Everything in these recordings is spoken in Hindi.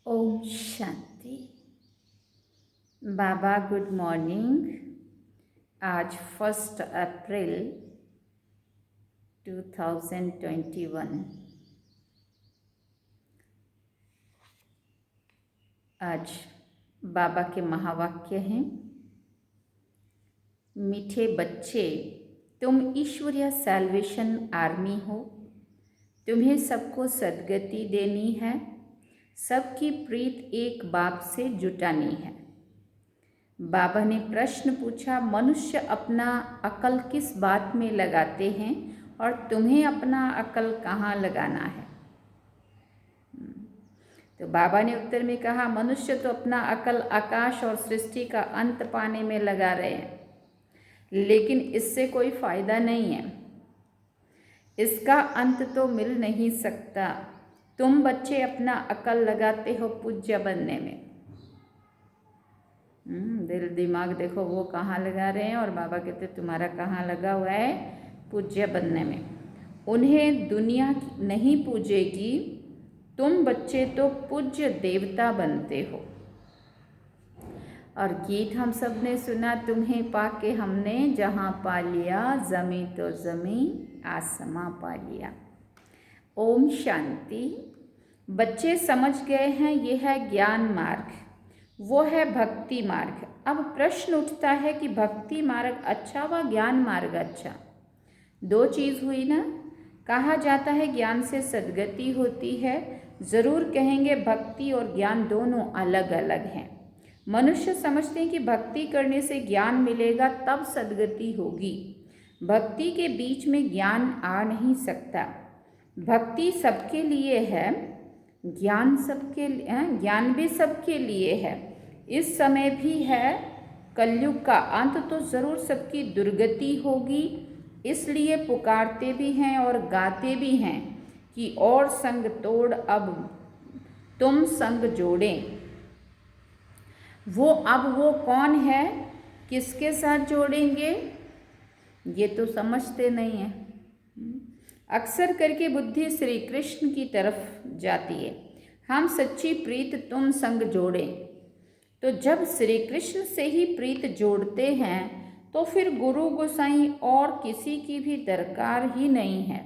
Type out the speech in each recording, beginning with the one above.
ओम शांति। बाबा गुड मॉर्निंग। आज 1 अप्रैल 2021। आज बाबा के महावाक्य हैं। मीठे बच्चे, तुम ईश्वरीय सैल्वेशन आर्मी हो। तुम्हें सबको सद्गति देनी है। सबकी प्रीत एक बाप से जुटानी है। बाबा ने प्रश्न पूछा, मनुष्य अपना अकल किस बात में लगाते हैं और तुम्हें अपना अकल कहाँ लगाना है? तो बाबा ने उत्तर में कहा, मनुष्य तो अपना अकल आकाश और सृष्टि का अंत पाने में लगा रहे हैं, लेकिन इससे कोई फायदा नहीं है। इसका अंत तो मिल नहीं सकता। तुम बच्चे अपना अकल लगाते हो पूज्य बनने में। दिल दिमाग देखो वो कहाँ लगा रहे हैं, और बाबा कहते तुम्हारा कहाँ लगा हुआ है? पूज्य बनने में। उन्हें दुनिया नहीं पूजेगी, तुम बच्चे तो पूज्य देवता बनते हो। और गीत हम सब ने सुना, तुम्हें पाके हमने जहाँ पा लिया, जमी तो जमी आसमां पा लिया। ओम शांति। बच्चे समझ गए हैं ये है ज्ञान मार्ग, वो है भक्ति मार्ग। अब प्रश्न उठता है कि भक्ति मार्ग अच्छा व ज्ञान मार्ग अच्छा? दो चीज़ हुई ना। कहा जाता है ज्ञान से सद्गति होती है। ज़रूर कहेंगे भक्ति और ज्ञान दोनों अलग अलग हैं। मनुष्य समझते हैं कि भक्ति करने से ज्ञान मिलेगा तब सद्गति होगी। भक्ति के बीच में ज्ञान आ नहीं सकता। भक्ति सबके लिए है, ज्ञान भी सबके लिए है। इस समय भी है, कलयुग का अंत तो ज़रूर सबकी दुर्गति होगी। इसलिए पुकारते भी हैं और गाते भी हैं कि और संग तोड़ अब तुम संग जोड़ें। वो कौन है, किसके साथ जोड़ेंगे, ये तो समझते नहीं है। अक्सर करके बुद्धि श्री कृष्ण की तरफ जाती है। हम सच्ची प्रीत तुम संग जोड़ें। तो जब श्री कृष्ण से ही प्रीत जोड़ते हैं तो फिर गुरु गोसाई और किसी की भी दरकार ही नहीं है।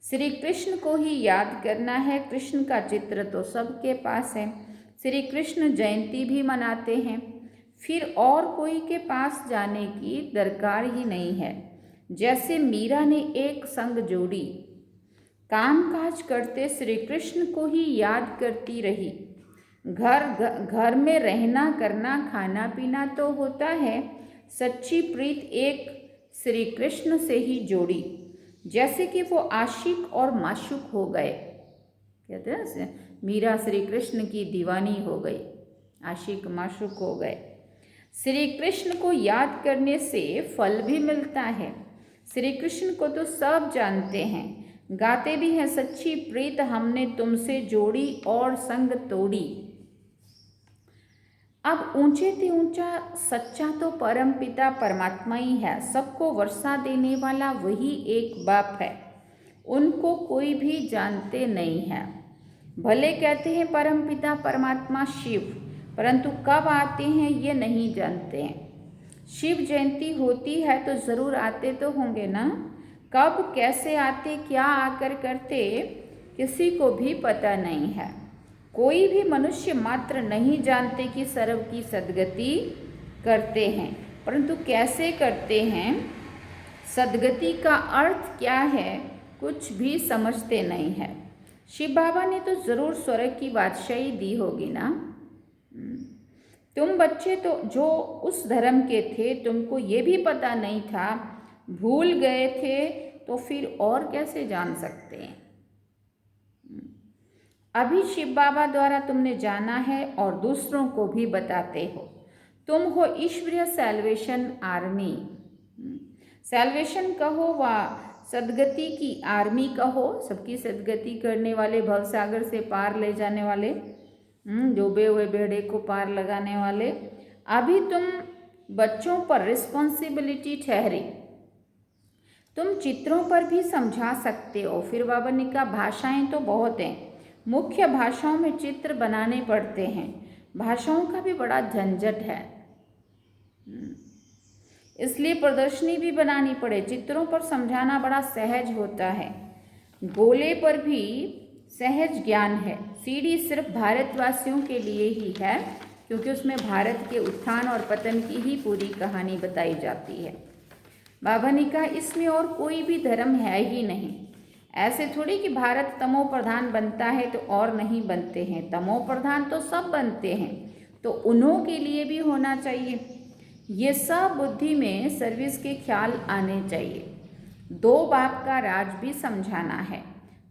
श्री कृष्ण को ही याद करना है। कृष्ण का चित्र तो सबके पास है। श्री कृष्ण जयंती भी मनाते हैं। फिर और कोई के पास जाने की दरकार ही नहीं है। जैसे मीरा ने एक संग जोड़ी, काम काज करते श्री कृष्ण को ही याद करती रही। घर में रहना करना खाना पीना तो होता है। सच्ची प्रीत एक श्री कृष्ण से ही जोड़ी। जैसे कि वो आशिक और माशूक हो गए। कहते हैं मीरा श्री कृष्ण की दीवानी हो गई, आशिक माशूक हो गए। श्री कृष्ण को याद करने से फल भी मिलता है। श्री कृष्ण को तो सब जानते हैं, गाते भी हैं, सच्ची प्रीत हमने तुमसे जोड़ी और संग तोड़ी। अब ऊंचे से ऊंचा सच्चा तो परम पिता परमात्मा ही है। सबको वर्षा देने वाला वही एक बाप है। उनको कोई भी जानते नहीं है। भले कहते हैं परम पिता परमात्मा शिव, परंतु कब आते हैं ये नहीं जानते हैं। शिव जयंती होती है तो ज़रूर आते तो होंगे ना। कब कैसे आते, क्या आकर करते, किसी को भी पता नहीं है। कोई भी मनुष्य मात्र नहीं जानते कि सर्व की सद्गति करते हैं, परंतु कैसे करते हैं, सद्गति का अर्थ क्या है, कुछ भी समझते नहीं है। शिव बाबा ने तो ज़रूर स्वर्ग की बादशाही दी होगी ना। तुम बच्चे तो जो उस धर्म के थे, तुमको ये भी पता नहीं था, भूल गए थे, तो फिर और कैसे जान सकते हैं। अभी शिव बाबा द्वारा तुमने जाना है और दूसरों को भी बताते हो। तुम हो ईश्वरीय सैल्वेशन आर्मी। सैल्वेशन कहो व सद्गति की आर्मी कहो, सबकी सद्गति करने वाले, भवसागर से पार ले जाने वाले, डूबे हुए बेड़े को पार लगाने वाले। अभी तुम बच्चों पर रिस्पॉन्सिबिलिटी ठहरी। तुम चित्रों पर भी समझा सकते हो। फिर बाबा ने कहा भाषाएं तो बहुत हैं, मुख्य भाषाओं में चित्र बनाने पड़ते हैं। भाषाओं का भी बड़ा झंझट है, इसलिए प्रदर्शनी भी बनानी पड़े। चित्रों पर समझाना बड़ा सहज होता है। गोले पर भी सहज ज्ञान है। सीढ़ी सिर्फ भारतवासियों के लिए ही है, क्योंकि उसमें भारत के उत्थान और पतन की ही पूरी कहानी बताई जाती है। बाबा ने कहा इसमें और कोई भी धर्म है ही नहीं। ऐसे थोड़ी कि भारत तमो प्रधान बनता है तो और नहीं बनते हैं। तमो प्रधान तो सब बनते हैं, तो उन्हों के लिए भी होना चाहिए। ये सब बुद्धि में सर्विस के ख्याल आने चाहिए। दो बाप का राज भी समझाना है।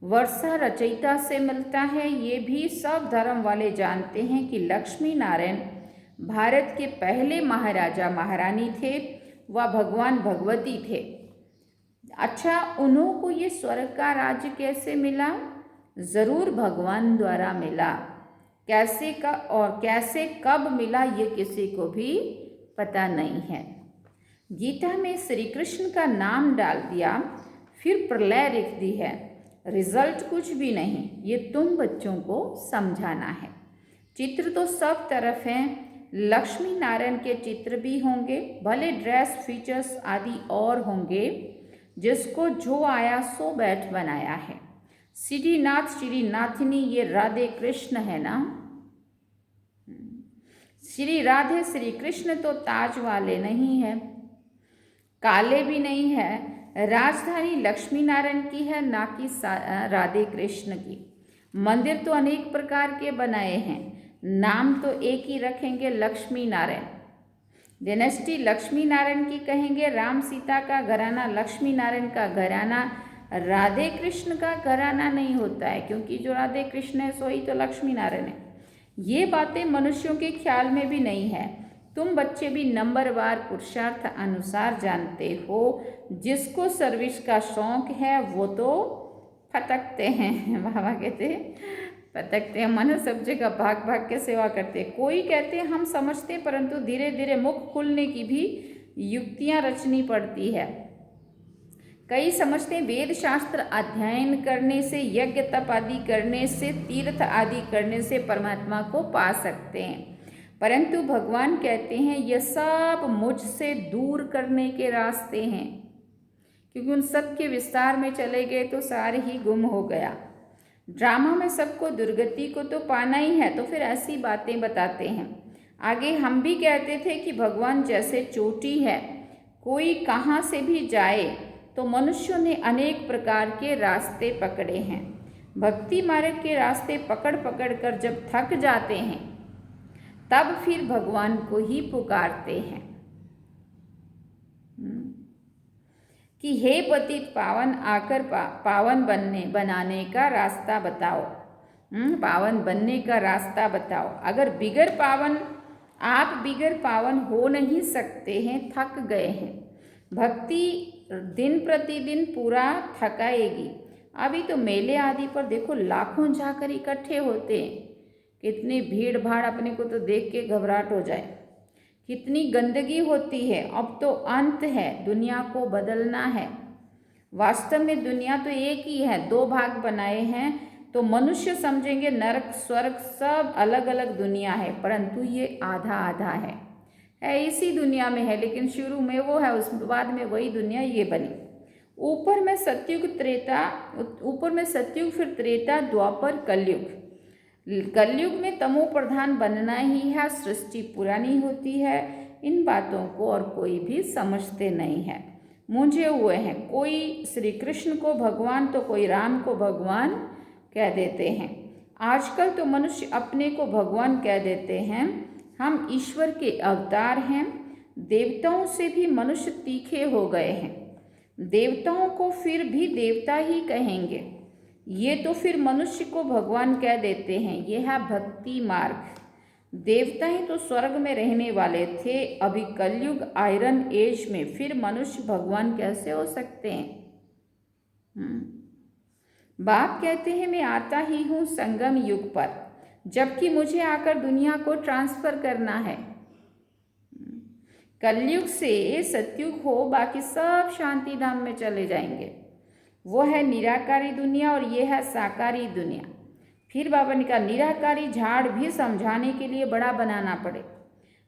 वर्षा रचयिता से मिलता है, ये भी सब धर्म वाले जानते हैं कि लक्ष्मी नारायण भारत के पहले महाराजा महारानी थे, वह भगवान भगवती थे। अच्छा, उन्हों को ये स्वर्ग का राज्य कैसे मिला? ज़रूर भगवान द्वारा मिला। कैसे का और कैसे कब मिला ये किसी को भी पता नहीं है। गीता में श्री कृष्ण का नाम डाल दिया, फिर प्रलय लिख दी है। रिजल्ट कुछ भी नहीं, ये तुम बच्चों को समझाना है। चित्र तो सब तरफ हैं। लक्ष्मी नारायण के चित्र भी होंगे, भले ड्रेस फीचर्स आदि और होंगे। जिसको जो आया सो बैठ बनाया है। श्रीनाथ श्रीनाथिनी ये राधे कृष्ण है ना। श्री राधे श्री कृष्ण तो ताज वाले नहीं है, काले भी नहीं है। राजधानी लक्ष्मी नारायण की है, ना कि राधे कृष्ण की। मंदिर तो अनेक प्रकार के बनाए हैं, नाम तो एक ही रखेंगे, लक्ष्मी नारायण। डायनेस्टी लक्ष्मी नारायण की कहेंगे। राम सीता का घराना लक्ष्मी नारायण का घराना, राधे कृष्ण का घराना नहीं होता है, क्योंकि जो राधे कृष्ण है सो ही तो लक्ष्मी नारायण है। ये बातें मनुष्यों के ख्याल में भी नहीं है। तुम बच्चे भी नंबरवार पुरुषार्थ अनुसार जानते हो। जिसको सर्विस का शौक है वो तो फटकते हैं। बाबा कहते पटकते हैं, मन सब जगह भाग भाग के सेवा करते। कोई कहते हैं हम समझते, परंतु धीरे धीरे मुख खुलने की भी युक्तियां रचनी पड़ती है। कई समझते हैं वेद शास्त्र अध्ययन करने से, यज्ञ तप आदि करने से, तीर्थ आदि करने से परमात्मा को पा सकते हैं, परंतु भगवान कहते हैं यह सब मुझसे दूर करने के रास्ते हैं, क्योंकि उन सब के विस्तार में चले गए तो सारे ही गुम हो गया। ड्रामा में सबको दुर्गति को तो पाना ही है, तो फिर ऐसी बातें बताते हैं। आगे हम भी कहते थे कि भगवान जैसे चोटी है, कोई कहाँ से भी जाए, तो मनुष्यों ने अनेक प्रकार के रास्ते पकड़े हैं। भक्ति मार्ग के रास्ते पकड़ पकड़ कर जब थक जाते हैं, तब फिर भगवान को ही पुकारते हैं कि हे पतित पावन, आकर पावन बनाने का रास्ता बताओ। पावन बनने का रास्ता बताओ। अगर बिगर पावन, आप बिगर पावन हो नहीं सकते हैं, थक गए हैं। भक्ति दिन प्रतिदिन पूरा थकाएगी। अभी तो मेले आदि पर देखो लाखों जाकर इकट्ठे होते हैं। कितनी भीड़ भाड़, अपने को तो देख के घबराहट हो जाए। कितनी गंदगी होती है। अब तो अंत है, दुनिया को बदलना है। वास्तव में दुनिया तो एक ही है, दो भाग बनाए हैं, तो मनुष्य समझेंगे नरक स्वर्ग सब अलग अलग दुनिया है, परंतु ये आधा आधा है इसी दुनिया में है, लेकिन शुरू में वो है, उस बाद में वही दुनिया ये बनी। ऊपर में सतयुग, फिर त्रेता, द्वापर, कलयुग। कलयुग में तमो प्रधान बनना ही है, सृष्टि पुरानी होती है। इन बातों को और कोई भी समझते नहीं है, मूंझे हुए हैं। कोई श्री कृष्ण को भगवान तो कोई राम को भगवान कह देते हैं। आजकल तो मनुष्य अपने को भगवान कह देते हैं। हम ईश्वर के अवतार हैं। देवताओं से भी मनुष्य तीखे हो गए हैं। देवताओं को फिर भी देवता ही कहेंगे। ये तो फिर मनुष्य को भगवान कह देते हैं। यह है भक्ति मार्ग। देवता ही तो स्वर्ग में रहने वाले थे। अभी कलयुग आयरन एज में फिर मनुष्य भगवान कैसे हो सकते हैं? बाप कहते हैं मैं आता ही हूँ संगम युग पर, जबकि मुझे आकर दुनिया को ट्रांसफर करना है। कलयुग से सतयुग हो, बाकी सब शांति धाम में चले जाएंगे। वो है निराकारी दुनिया और ये है साकारी दुनिया। फिर बाबा ने कहा निराकारी झाड़ भी समझाने के लिए बड़ा बनाना पड़े।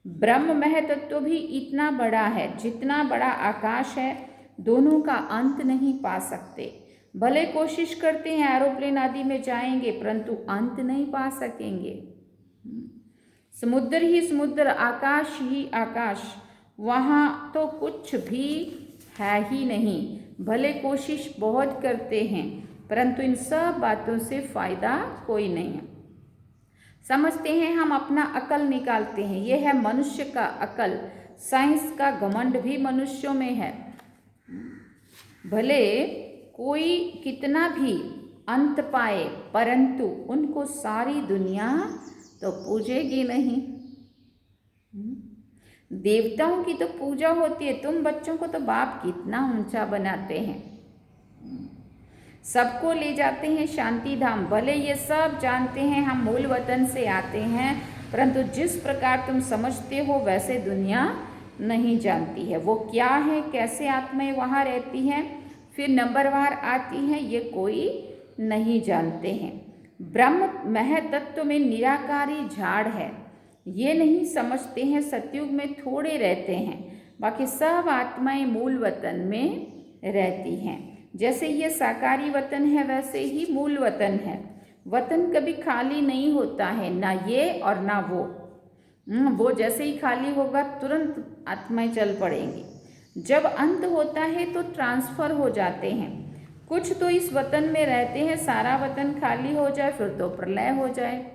ब्रह्म महतत्व भी इतना बड़ा है जितना बड़ा आकाश है, दोनों का अंत नहीं पा सकते। भले कोशिश करते हैं एरोप्लेन आदि में जाएंगे, परंतु अंत नहीं पा सकेंगे। समुद्र ही समुद्र, आकाश ही आकाश, वहाँ तो कुछ भी है ही नहीं। भले कोशिश बहुत करते हैं, परंतु इन सब बातों से फायदा कोई नहीं है। समझते हैं हम अपना अकल निकालते हैं, यह है मनुष्य का अकल। साइंस का घमंड भी मनुष्यों में है। भले कोई कितना भी अंत पाए, परंतु उनको सारी दुनिया तो पूजेगी नहीं। देवताओं की तो पूजा होती है, तुम बच्चों को तो बाप कितना ऊंचा बनाते हैं। सबको ले जाते हैं शांति धाम। भले ये सब जानते हैं हम मूल वतन से आते हैं, परंतु जिस प्रकार तुम समझते हो वैसे दुनिया नहीं जानती है। वो क्या है, कैसे आत्माएं वहाँ रहती हैं, फिर नंबरवार आती हैं, ये कोई नहीं जानते हैं। ब्रह्म महतत्व में निराकारी झाड़ है, ये नहीं समझते हैं। सतयुग में थोड़े रहते हैं, बाकी सब आत्माएं मूल वतन में रहती हैं। जैसे ये साकारी वतन है, वैसे ही मूल वतन है। वतन कभी खाली नहीं होता है, ना ये और ना वो। वो जैसे ही खाली होगा तुरंत आत्माएं चल पड़ेंगी। जब अंत होता है तो ट्रांसफ़र हो जाते हैं। कुछ तो इस वतन में रहते हैं, सारा वतन खाली हो जाए फिर तो प्रलय हो जाए।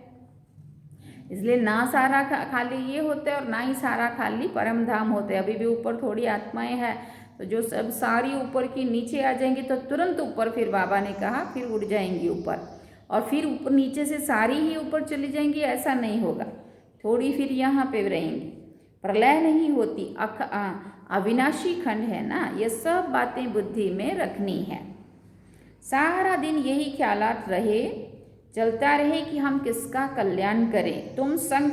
इसलिए ना सारा खाली ये होता है और ना ही सारा खाली परम धाम होते हैं। अभी भी ऊपर थोड़ी आत्माएं हैं, तो जो सब सारी ऊपर की नीचे आ जाएंगी तो तुरंत ऊपर, फिर बाबा ने कहा फिर उड़ जाएंगी ऊपर, और फिर ऊपर नीचे से सारी ही ऊपर चली जाएंगी, ऐसा नहीं होगा। थोड़ी फिर यहाँ पे रहेंगी, प्रलय नहीं होती। अविनाशी खंड है ना। ये सब बातें बुद्धि में रखनी है। सारा दिन यही ख्यालात रहे, चलता रहे कि हम किसका कल्याण करें। तुम संग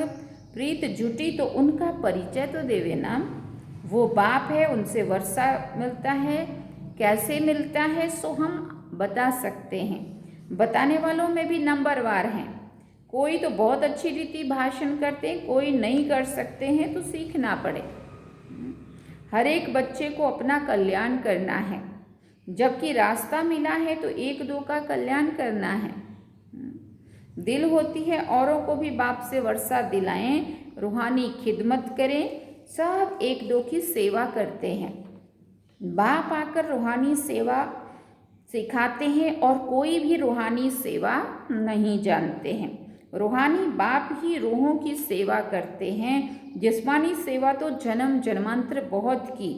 प्रीत जुटी तो उनका परिचय तो देवे ना। वो बाप है, उनसे वर्षा मिलता है, कैसे मिलता है सो हम बता सकते हैं। बताने वालों में भी नंबरवार हैं। कोई तो बहुत अच्छी रीति भाषण करते हैं, कोई नहीं कर सकते हैं, तो सीखना पड़े। हर एक बच्चे को अपना कल्याण करना है। जबकि रास्ता मिला है तो एक दो का कल्याण करना है। दिल होती है औरों को भी बाप से वर्षा दिलाएं, रूहानी खिदमत करें। सब एक दो की सेवा करते हैं। बाप आकर रूहानी सेवा सिखाते हैं और कोई भी रूहानी सेवा नहीं जानते हैं। रूहानी बाप ही रूहों की सेवा करते हैं। जिस्मानी सेवा तो जन्म जन्मांतर बहुत की,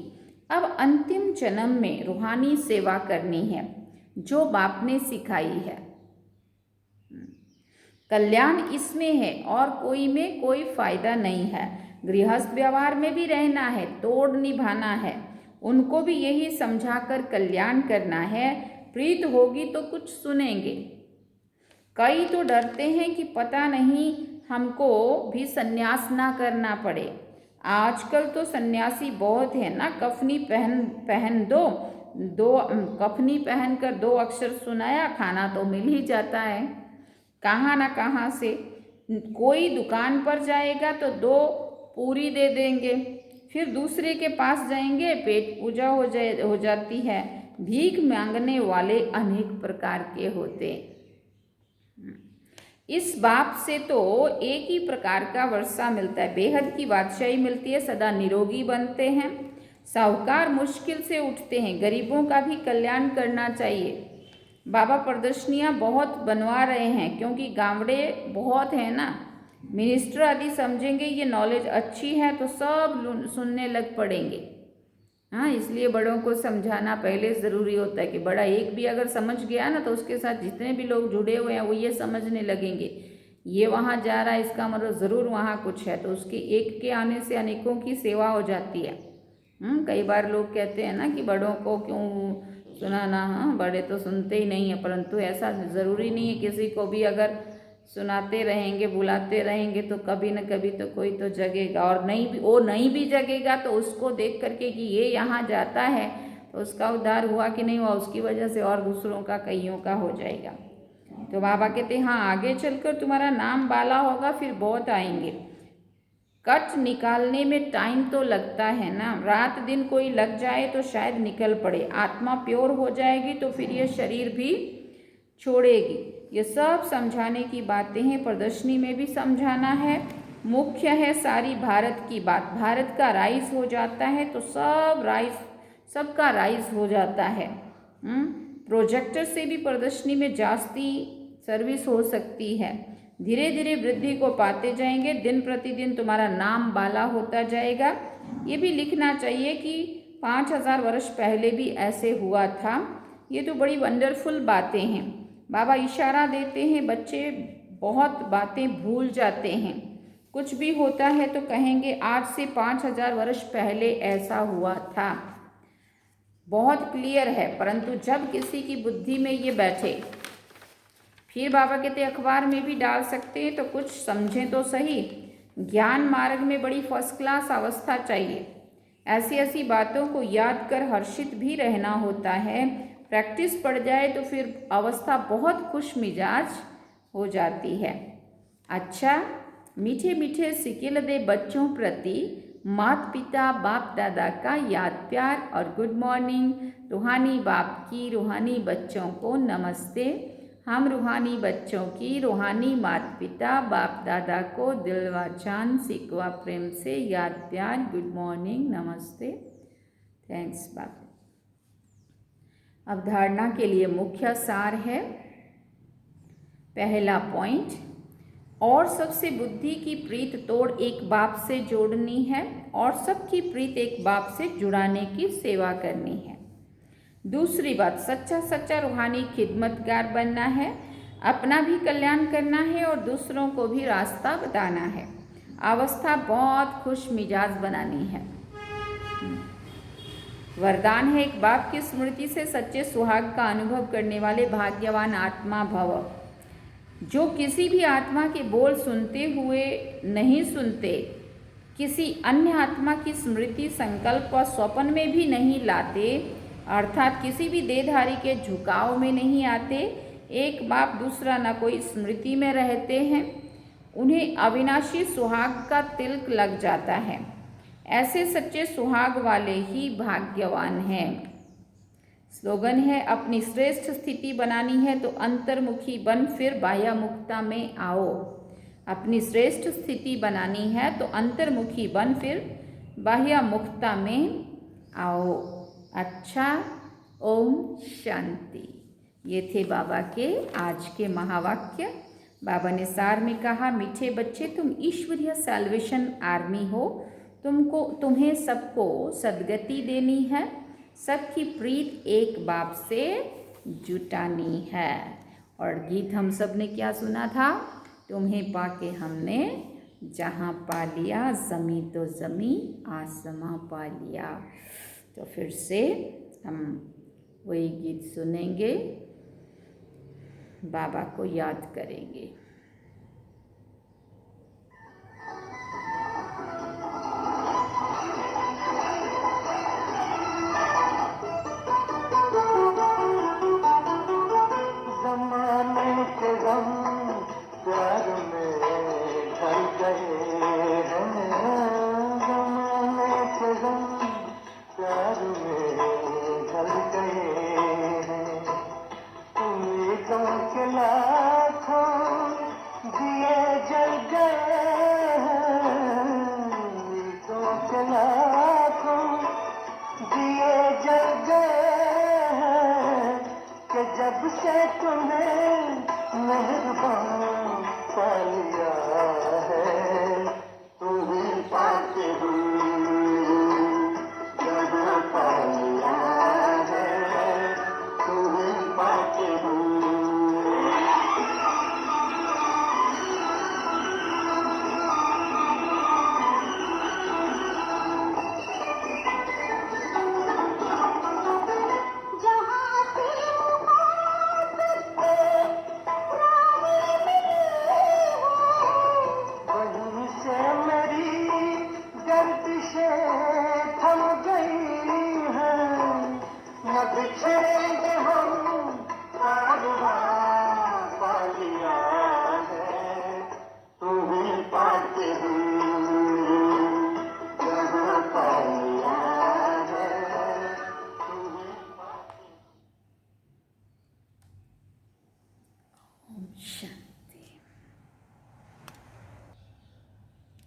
अब अंतिम जन्म में रूहानी सेवा करनी है जो बाप ने सिखाई है। कल्याण इसमें है और कोई में कोई फायदा नहीं है। गृहस्थ व्यवहार में भी रहना है, तोड़ निभाना है। उनको भी यही समझाकर कल्याण करना है। प्रीत होगी तो कुछ सुनेंगे। कई तो डरते हैं कि पता नहीं हमको भी सन्यास ना करना पड़े। आजकल तो सन्यासी बहुत है ना। कफनी पहन दो कफनी पहनकर 2 अक्षर सुनाया, खाना तो मिल ही जाता है कहाँ ना कहाँ से। कोई दुकान पर जाएगा तो 2 पूरी दे देंगे, फिर दूसरे के पास जाएंगे, पेट पूजा हो जाती है। भीख मांगने वाले अनेक प्रकार के होते। इस बाप से तो एक ही प्रकार का वर्षा मिलता है, बेहद की बादशाही मिलती है। सदा निरोगी बनते हैं। साहूकार मुश्किल से उठते हैं। गरीबों का भी कल्याण करना चाहिए। बाबा प्रदर्शनियाँ बहुत बनवा रहे हैं, क्योंकि गावड़े बहुत हैं ना। मिनिस्टर आदि समझेंगे ये नॉलेज अच्छी है तो सब सुनने लग पड़ेंगे। हाँ, इसलिए बड़ों को समझाना पहले ज़रूरी होता है कि बड़ा एक भी अगर समझ गया ना तो उसके साथ जितने भी लोग जुड़े हुए हैं वो ये समझने लगेंगे ये वहाँ जा रहा है, इसका मतलब ज़रूर वहाँ कुछ है। तो उसके एक के आने से अनेकों की सेवा हो जाती है। कई बार लोग कहते हैं ना कि बड़ों को क्यों सुनाना। हाँ, बड़े तो सुनते ही नहीं हैं, परंतु ऐसा ज़रूरी नहीं है। किसी को भी अगर सुनाते रहेंगे, बुलाते रहेंगे तो कभी न कभी तो कोई तो जगेगा। और नहीं भी जगेगा तो उसको देख करके कि ये यहाँ जाता है तो उसका उद्धार हुआ कि नहीं हुआ, उसकी वजह से और दूसरों का कईयों का हो जाएगा। तो बाबा कहते हाँ आगे चलकर तुम्हारा नाम बाला होगा, फिर बहुत आएंगे। कट निकालने में टाइम तो लगता है ना, रात दिन कोई लग जाए तो शायद निकल पड़े। आत्मा प्योर हो जाएगी तो फिर ये शरीर भी छोड़ेगी। ये सब समझाने की बातें हैं, प्रदर्शनी में भी समझाना है। मुख्य है सारी भारत की बात। भारत का राइज हो जाता है तो सबका राइज हो जाता है। प्रोजेक्टर से भी प्रदर्शनी में जास्ती सर्विस हो सकती है। धीरे धीरे वृद्धि को पाते जाएंगे, दिन प्रतिदिन तुम्हारा नाम बाला होता जाएगा। ये भी लिखना चाहिए कि 5000 वर्ष पहले भी ऐसे हुआ था। ये तो बड़ी वंडरफुल बातें हैं। बाबा इशारा देते हैं, बच्चे बहुत बातें भूल जाते हैं। कुछ भी होता है तो कहेंगे आज से 5000 वर्ष पहले ऐसा हुआ था। बहुत क्लियर है, परंतु जब किसी की बुद्धि में ये बैठे, फिर बाबा कहते अखबार में भी डाल सकते हैं तो कुछ समझें तो सही। ज्ञान मार्ग में बड़ी फर्स्ट क्लास अवस्था चाहिए। ऐसी ऐसी बातों को याद कर हर्षित भी रहना होता है। प्रैक्टिस पड़ जाए तो फिर अवस्था बहुत खुश मिजाज हो जाती है। अच्छा, मीठे मीठे सिकिल दे बच्चों प्रति माता पिता बाप दादा का याद प्यार और गुड मॉर्निंग। रूहानी बाप की रूहानी बच्चों को नमस्ते। हम रूहानी बच्चों की रूहानी माता पिता बाप दादा को दिल व जान सिकवा प्रेम से याद प्यार गुड मॉर्निंग नमस्ते। थैंक्स बाप। अवधारणा के लिए मुख्य सार है। पहला पॉइंट, और सबसे बुद्धि की प्रीत तोड़ एक बाप से जोड़नी है और सबकी प्रीत एक बाप से जुड़ाने की सेवा करनी है। दूसरी बात, सच्चा सच्चा रूहानी खिदमतगार बनना है। अपना भी कल्याण करना है और दूसरों को भी रास्ता बताना है। अवस्था बहुत खुश मिजाज बनानी है। वरदान है, एक बाप की स्मृति से सच्चे सुहाग का अनुभव करने वाले भाग्यवान आत्मा भव। जो किसी भी आत्मा के बोल सुनते हुए नहीं सुनते, किसी अन्य आत्मा की स्मृति संकल्प व स्वप्न में भी नहीं लाते, अर्थात किसी भी देहधारी के झुकाव में नहीं आते, एक बाप दूसरा न कोई स्मृति में रहते हैं, उन्हें अविनाशी सुहाग का तिलक लग जाता है। ऐसे सच्चे सुहाग वाले ही भाग्यवान हैं। स्लोगन है, अपनी श्रेष्ठ स्थिति बनानी है तो अंतर्मुखी बन फिर बाह्यमुखता में आओ। अपनी श्रेष्ठ स्थिति बनानी है तो अंतर्मुखी बन फिर बाह्यमुखता में आओ। अच्छा, ओम शांति। ये थे बाबा के आज के महावाक्य। बाबा ने सार में कहा, मीठे बच्चे तुम ईश्वरीय सैल्वेशन आर्मी हो। तुम्हें सबको सद्गति देनी है, सबकी प्रीत एक बाप से जुटानी है। और गीत हम सब ने क्या सुना था, तुम्हें पाके हमने जहाँ पा लिया, ज़मी तो ज़मी आसमां पा लिया। तो फिर से हम वही गीत सुनेंगे, बाबा को याद करेंगे। दिए जल गए